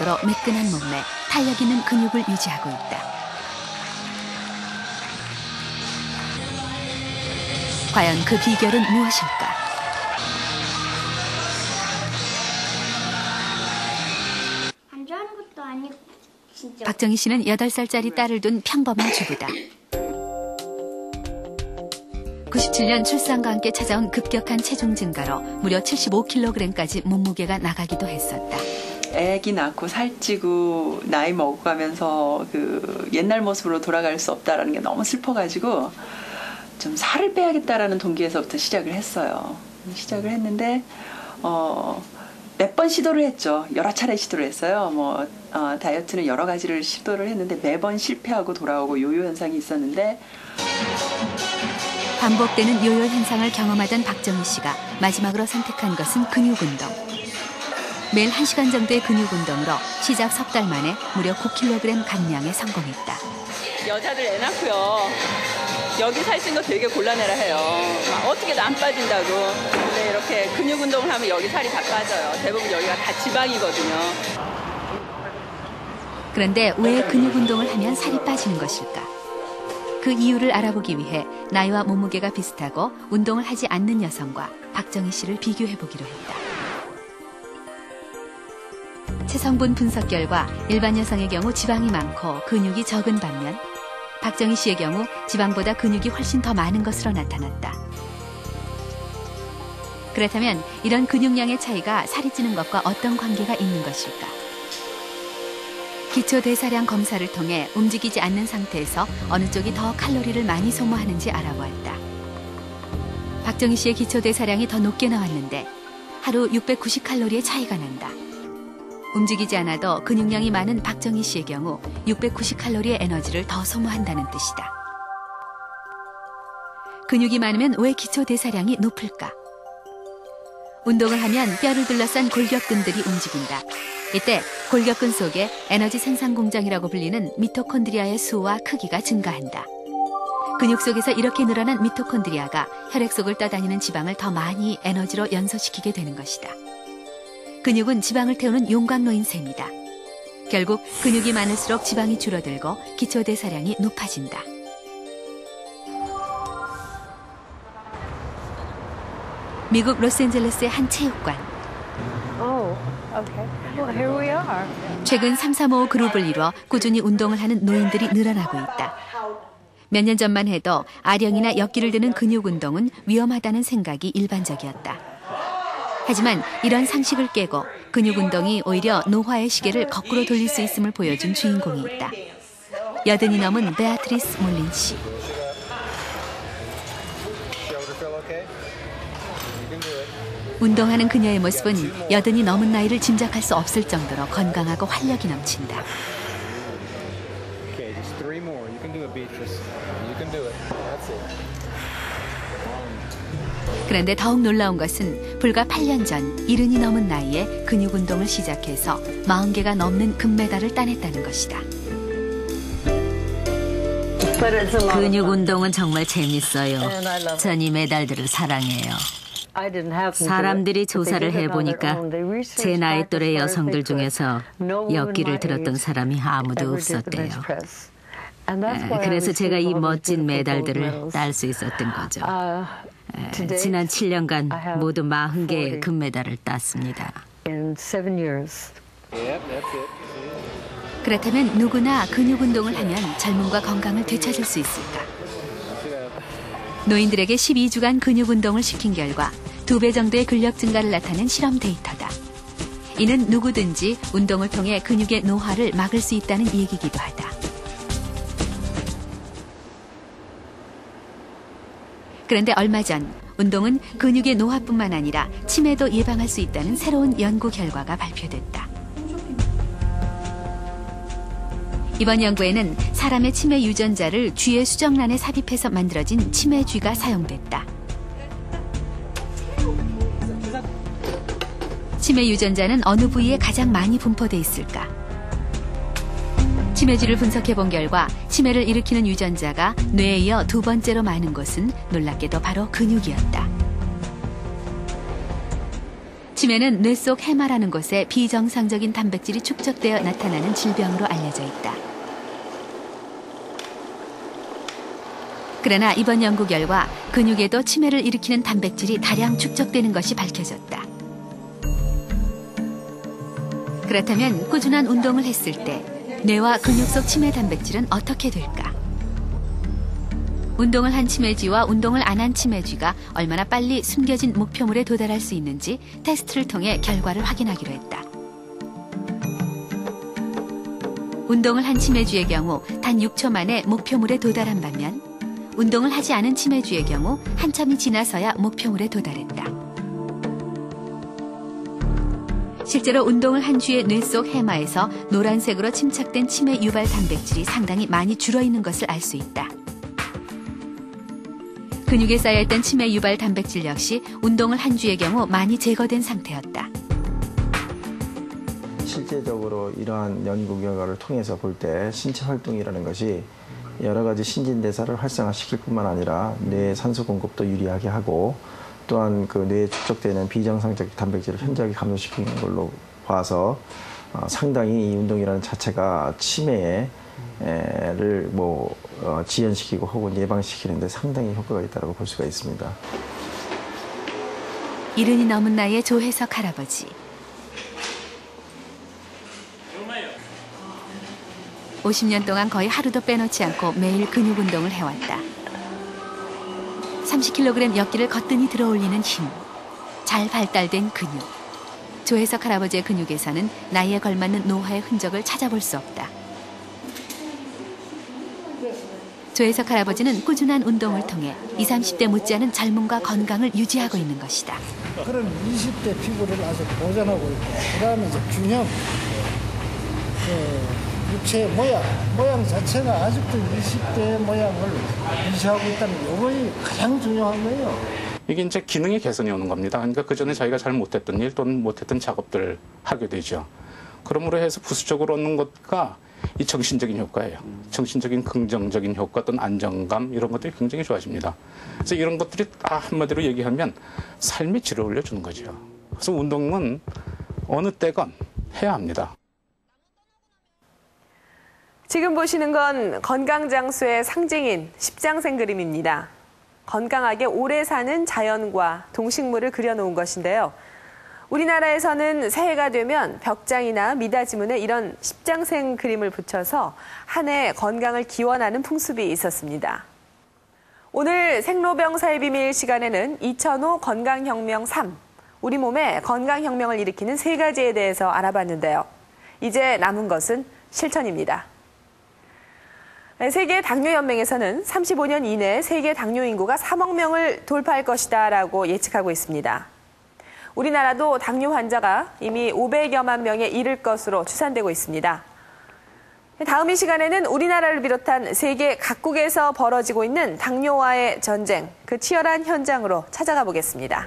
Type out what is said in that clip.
정도로 매끈한 몸매, 탄력 있는 근육을 유지하고 있다. 과연 그 비결은 무엇일까? 안 좋아하는 것도 아니고 진짜. 박정희 씨는 8살짜리 딸을 둔 평범한 주부다. 97년 출산과 함께 찾아온 급격한 체중 증가로 무려 75kg까지 몸무게가 나가기도 했었다. 애기 낳고 살찌고 나이 먹어가면서 그 옛날 모습으로 돌아갈 수 없다라는 게 너무 슬퍼가지고 좀 살을 빼야겠다라는 동기에서부터 시작을 했어요. 시작을 했는데 몇 번 시도를 했죠. 여러 차례 시도를 했어요. 다이어트는 여러 가지를 시도를 했는데 매번 실패하고 돌아오고 요요 현상이 있었는데 반복되는 요요 현상을 경험하던 박정희 씨가 마지막으로 선택한 것은 근육 운동. 매일 1시간 정도의 근육 운동으로 시작 석 달 만에 무려 9kg 감량에 성공했다. 여자들 애 낳고요. 여기 살찐 거 되게 곤란해라 해요. 어떻게도 안 빠진다고. 근데 이렇게 근육 운동을 하면 여기 살이 다 빠져요. 대부분 여기가 다 지방이거든요. 그런데 왜 근육 운동을 하면 살이 빠지는 것일까? 그 이유를 알아보기 위해 나이와 몸무게가 비슷하고 운동을 하지 않는 여성과 박정희 씨를 비교해보기로 했다. 체성분 분석 결과 일반 여성의 경우 지방이 많고 근육이 적은 반면 박정희 씨의 경우 지방보다 근육이 훨씬 더 많은 것으로 나타났다. 그렇다면 이런 근육량의 차이가 살이 찌는 것과 어떤 관계가 있는 것일까? 기초대사량 검사를 통해 움직이지 않는 상태에서 어느 쪽이 더 칼로리를 많이 소모하는지 알아보았다. 박정희 씨의 기초대사량이 더 높게 나왔는데 하루 690칼로리의 차이가 난다. 움직이지 않아도 근육량이 많은 박정희 씨의 경우 690칼로리의 에너지를 더 소모한다는 뜻이다. 근육이 많으면 왜 기초대사량이 높을까? 운동을 하면 뼈를 둘러싼 골격근들이 움직인다. 이때 골격근 속에 에너지 생산 공장이라고 불리는 미토콘드리아의 수와 크기가 증가한다. 근육 속에서 이렇게 늘어난 미토콘드리아가 혈액 속을 떠다니는 지방을 더 많이 에너지로 연소시키게 되는 것이다. 근육은 지방을 태우는 용광로인 셈이다. 결국 근육이 많을수록 지방이 줄어들고 기초대사량이 높아진다. 미국 로스앤젤레스의 한 체육관. 최근 335 그룹을 이루어 꾸준히 운동을 하는 노인들이 늘어나고 있다. 몇 년 전만 해도 아령이나 역기를 드는 근육 운동은 위험하다는 생각이 일반적이었다. 하지만 이런 상식을 깨고 근육 운동이 오히려 노화의 시계를 거꾸로 돌릴 수 있음을 보여준 주인공이 있다. 80이 넘은 베아트리스 몰린 씨. 운동하는 그녀의 모습은 80이 넘은 나이를 짐작할 수 없을 정도로 건강하고 활력이 넘친다. 그런데 더욱 놀라운 것은 불과 8년 전 70이 넘은 나이에 근육 운동을 시작해서 40개가 넘는 금메달을 따냈다는 것이다. 근육 운동은 정말 재밌어요. 전 이 메달들을 사랑해요. 사람들이 조사를 해보니까 제 나이 또래 여성들 중에서 역기를 들었던 사람이 아무도 없었대요. 그래서 제가 이 멋진 메달들을 딸 수 있었던 거죠. 지난 7년간 모두 40개의 금메달을 땄습니다. 그렇다면 누구나 근육 운동을 하면 젊음과 건강을 되찾을 수 있을까? 노인들에게 12주간 근육 운동을 시킨 결과 2배 정도의 근력 증가를 나타낸 실험 데이터다. 이는 누구든지 운동을 통해 근육의 노화를 막을 수 있다는 얘기이기도 하다. 그런데 얼마 전 운동은 근육의 노화뿐만 아니라 치매도 예방할 수 있다는 새로운 연구 결과가 발표됐다. 이번 연구에는 사람의 치매 유전자를 쥐의 수정란에 삽입해서 만들어진 치매쥐가 사용됐다. 치매 유전자는 어느 부위에 가장 많이 분포돼 있을까? 치매쥐를 분석해본 결과 치매를 일으키는 유전자가 뇌에 이어 2번째로 많은 곳은 놀랍게도 바로 근육이었다. 치매는 뇌 속 해마라는 곳에 비정상적인 단백질이 축적되어 나타나는 질병으로 알려져 있다. 그러나 이번 연구 결과 근육에도 치매를 일으키는 단백질이 다량 축적되는 것이 밝혀졌다. 그렇다면 꾸준한 운동을 했을 때 뇌와 근육 속 치매 단백질은 어떻게 될까? 운동을 한 치매쥐와 운동을 안 한 치매쥐가 얼마나 빨리 숨겨진 목표물에 도달할 수 있는지 테스트를 통해 결과를 확인하기로 했다. 운동을 한 치매쥐의 경우 단 6초 만에 목표물에 도달한 반면 운동을 하지 않은 치매쥐의 경우 한참이 지나서야 목표물에 도달했다. 실제로 운동을 한 쥐의 뇌 속 해마에서 노란색으로 침착된 치매 유발 단백질이 상당히 많이 줄어있는 것을 알 수 있다. 근육에 쌓여있던 치매 유발 단백질 역시 운동을 한 쥐의 경우 많이 제거된 상태였다. 실제적으로 이러한 연구 결과를 통해서 볼 때 신체 활동이라는 것이 여러 가지 신진대사를 활성화시킬 뿐만 아니라 뇌의 산소 공급도 유리하게 하고 또한 그 뇌에 축적되는 비정상적 단백질을 현저하게 감소시키는 걸로 봐서 상당히 이 운동이라는 자체가 치매를 지연시키고 혹은 예방시키는 데 상당히 효과가 있다고 볼 수가 있습니다. 70이 넘은 나이의 조혜석 할아버지. 50년 동안 거의 하루도 빼놓지 않고 매일 근육 운동을 해왔다. 30kg 역기를 거뜬히 들어올리는 힘, 잘 발달된 근육. 조혜석 할아버지의 근육에서는 나이에 걸맞는 노화의 흔적을 찾아볼 수 없다. 조혜석 할아버지는 꾸준한 운동을 통해 20, 30대 못지않은 젊음과 건강을 유지하고 있는 것이다. 그런 20대 피부를 아주 보존하고 있고, 그다음에 이제 균형, 육체 모양 자체가 아직도 20대 모양을 유지하고 있다는 요것이 가장 중요한 거예요. 이게 이제 기능의 개선이 오는 겁니다. 그러니까 그 전에 자기가 잘 못했던 일 또는 못했던 작업들을 하게 되죠. 그러므로 해서 부수적으로 얻는 것과 이 정신적인 효과예요. 정신적인 긍정적인 효과 또는 안정감 이런 것들이 굉장히 좋아집니다. 그래서 이런 것들이 한마디로 얘기하면 삶의 질을 올려주는 거죠. 그래서 운동은 어느 때건 해야 합니다. 지금 보시는 건 건강장수의 상징인 십장생 그림입니다. 건강하게 오래 사는 자연과 동식물을 그려놓은 것인데요. 우리나라에서는 새해가 되면 벽장이나 미닫이문에 이런 십장생 그림을 붙여서 한 해 건강을 기원하는 풍습이 있었습니다. 오늘 생로병사의 비밀 시간에는 2005 건강혁명 3, 우리 몸에 건강혁명을 일으키는 3가지에 대해서 알아봤는데요. 이제 남은 것은 실천입니다. 세계 당뇨연맹에서는 35년 이내에 세계 당뇨 인구가 3억 명을 돌파할 것이다라고 예측하고 있습니다. 우리나라도 당뇨 환자가 이미 500여만 명에 이를 것으로 추산되고 있습니다. 다음 이 시간에는 우리나라를 비롯한 세계 각국에서 벌어지고 있는 당뇨와의 전쟁, 그 치열한 현장으로 찾아가 보겠습니다.